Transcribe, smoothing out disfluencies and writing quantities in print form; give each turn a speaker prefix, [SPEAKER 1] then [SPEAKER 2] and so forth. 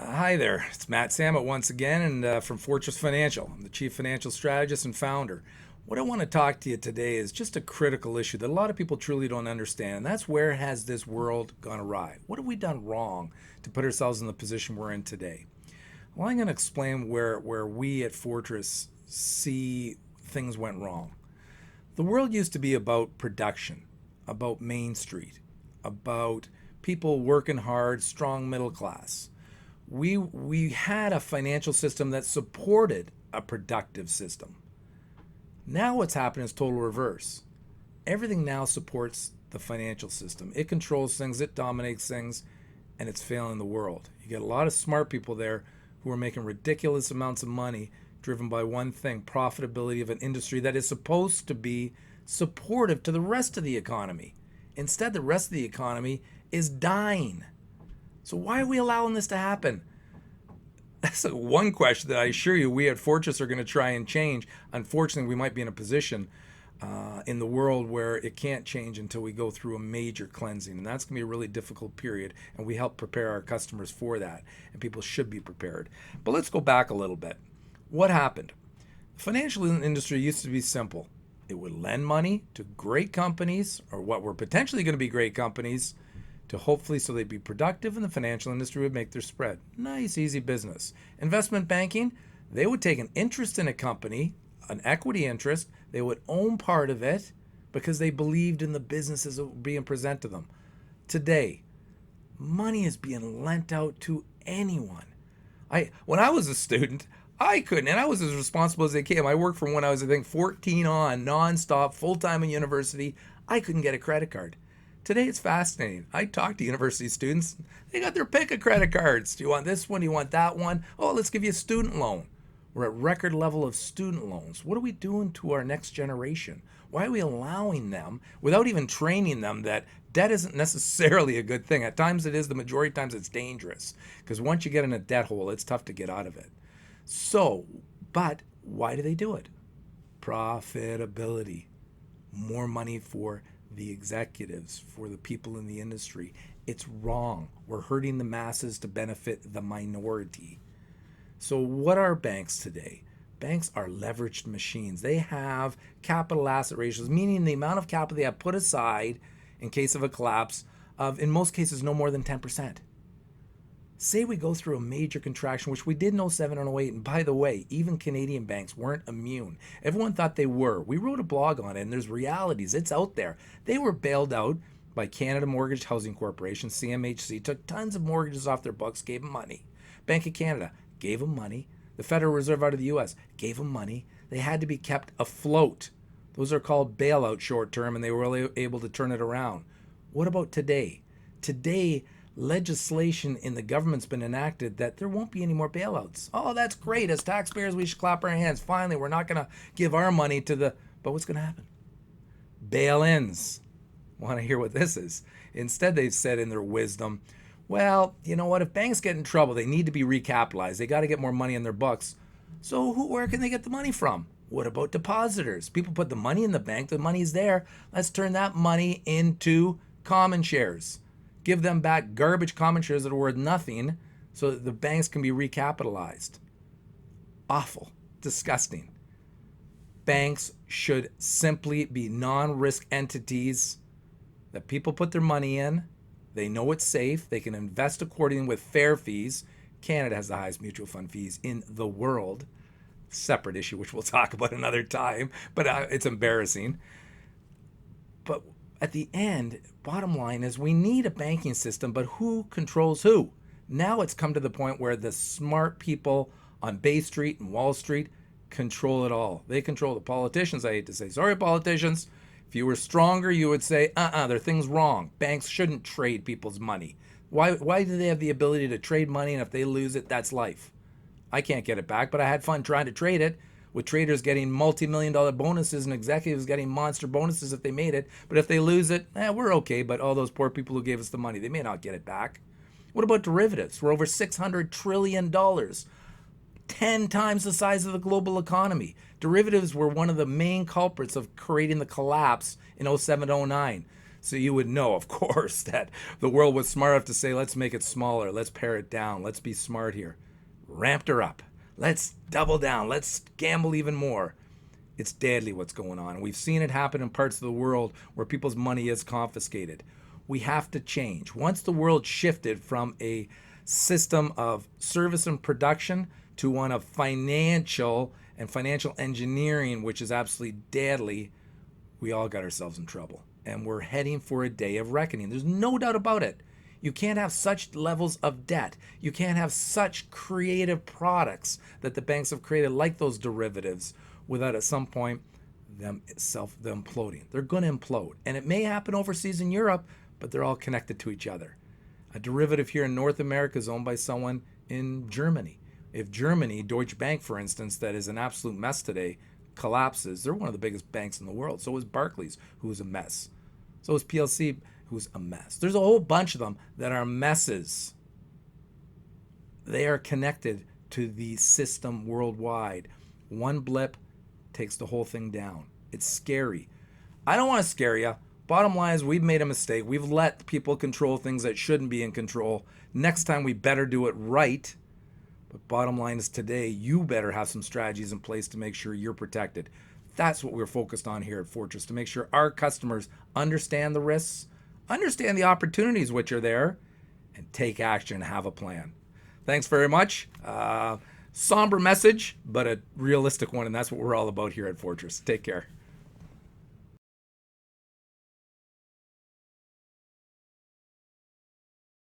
[SPEAKER 1] Hi there, it's Matt Sammut once again, and from Fortress Financial. I'm the Chief Financial Strategist and Founder. What I want to talk to you today is just a critical issue that a lot of people truly don't understand, and that's where has this world gone awry? What have we done wrong to put ourselves in the position we're in today? Well, I'm going to explain where we at Fortress see things went wrong. The world used to be about production, about Main Street, about people working hard, strong middle class. We had a financial system that supported a productive system. Now what's happened is total reverse. Everything now supports the financial system. It controls things, it dominates things, and it's failing the world. You get a lot of smart people there who are making ridiculous amounts of money driven by one thing, profitability of an industry that is supposed to be supportive to the rest of the economy. Instead, the rest of the economy is dying. So why are we allowing this to happen? That's one question that I assure you we at Fortress are going to try and change. Unfortunately, we might be in a position in the world where it can't change until we go through a major cleansing. And that's going to be a really difficult period. And we help prepare our customers for that. And people should be prepared. But let's go back a little bit. What happened? The financial industry used to be simple. It would lend money to great companies, or what were potentially going to be great companies, to hopefully so they'd be productive and the financial industry would make their spread. Nice, easy business. Investment banking, they would take an interest in a company, an equity interest, they would own part of it because they believed in the businesses that were being presented to them. Today, money is being lent out to anyone. When I was a student, I couldn't, and I was as responsible as they came. I worked from when I was, I think, 14 on, nonstop, full-time in university. I couldn't get a credit card. Today it's fascinating. I talk to university students. They got their pick of credit cards. Do you want this one? Do you want that one? Oh, let's give you a student loan. We're at record level of student loans. What are we doing to our next generation? Why are we allowing them, without even training them, that debt isn't necessarily a good thing? At times it is. The majority of times it's dangerous. Because once you get in a debt hole, it's tough to get out of it. So, but why do they do it? Profitability. More money for the executives, for the people in the industry. It's wrong. We're hurting the masses to benefit the minority. So what are banks today? Banks are leveraged machines. They have capital asset ratios, meaning the amount of capital they have put aside in case of a collapse of, in most cases, no more than 10%. Say we go through a major contraction, which we did in 07 and 08, and by the way, even Canadian banks weren't immune. Everyone thought they were. We wrote a blog on it, and there's realities. It's out there. They were bailed out by Canada Mortgage Housing Corporation, CMHC, took tons of mortgages off their books, gave them money. Bank of Canada gave them money. The Federal Reserve out of the U.S. gave them money. They had to be kept afloat. Those are called bailout short term, and they were really able to turn it around. What about today? Today, legislation in the government's been enacted that there won't be any more bailouts. Oh, that's great. As taxpayers, we should clap our hands. Finally, we're not going to give our money to the... But what's going to happen? Bail-ins. Want to hear what this is? Instead, they've said in their wisdom, well, you know what? If banks get in trouble, they need to be recapitalized. They got to get more money in their books. So where can they get the money from? What about depositors? People put the money in the bank. The money's there. Let's turn that money into common shares. Give them back garbage common shares that are worth nothing so that the banks can be recapitalized. Awful. Disgusting. Banks should simply be non-risk entities that people put their money in. They know it's safe. They can invest accordingly with fair fees. Canada has the highest mutual fund fees in the world. Separate issue, which we'll talk about another time, but it's embarrassing. But at the end, bottom line is we need a banking system, but who controls who? Now it's come to the point where the smart people on Bay Street and Wall Street control it all. They control the politicians, I hate to say. Sorry, politicians. If you were stronger, you would say, there are things wrong. Banks shouldn't trade people's money. Why do they have the ability to trade money, and if they lose it, that's life? I can't get it back, but I had fun trying to trade it, with traders getting multi-million-dollar bonuses and executives getting monster bonuses if they made it. But if they lose it, we're okay. But all those poor people who gave us the money, they may not get it back. What about derivatives? We're over $600 trillion, 10 times the size of the global economy. Derivatives were one of the main culprits of creating the collapse in 07, 09. So you would know, of course, that the world was smart enough to say, let's make it smaller, let's pare it down, let's be smart here. Ramped her up. Let's double down, let's gamble even more. It's deadly what's going on. And we've seen it happen in parts of the world where people's money is confiscated. We have to change. Once the world shifted from a system of service and production to one of financial and financial engineering, which is absolutely deadly, we all got ourselves in trouble. And we're heading for a day of reckoning. There's no doubt about it. You can't have such levels of debt. You can't have such creative products that the banks have created, like those derivatives, without at some point them imploding. They're going to implode. And it may happen overseas in Europe, but they're all connected to each other. A derivative here in North America is owned by someone in Germany. If Germany, Deutsche Bank, for instance, that is an absolute mess today, collapses, they're one of the biggest banks in the world. So is Barclays, who is a mess. So is PLC, who's a mess. There's a whole bunch of them that are messes. They are connected to the system worldwide. One blip takes the whole thing down. It's scary. I don't want to scare you. Bottom line is we've made a mistake. We've let people control things that shouldn't be in control. Next time we better do it right. But bottom line is today, you better have some strategies in place to make sure you're protected. That's what we're focused on here at Fortress, to make sure our customers understand the risks, understand the opportunities which are there, and take action and have a plan. Thanks very much. Somber message, but a realistic one, and that's what we're all about here at Fortress. Take care.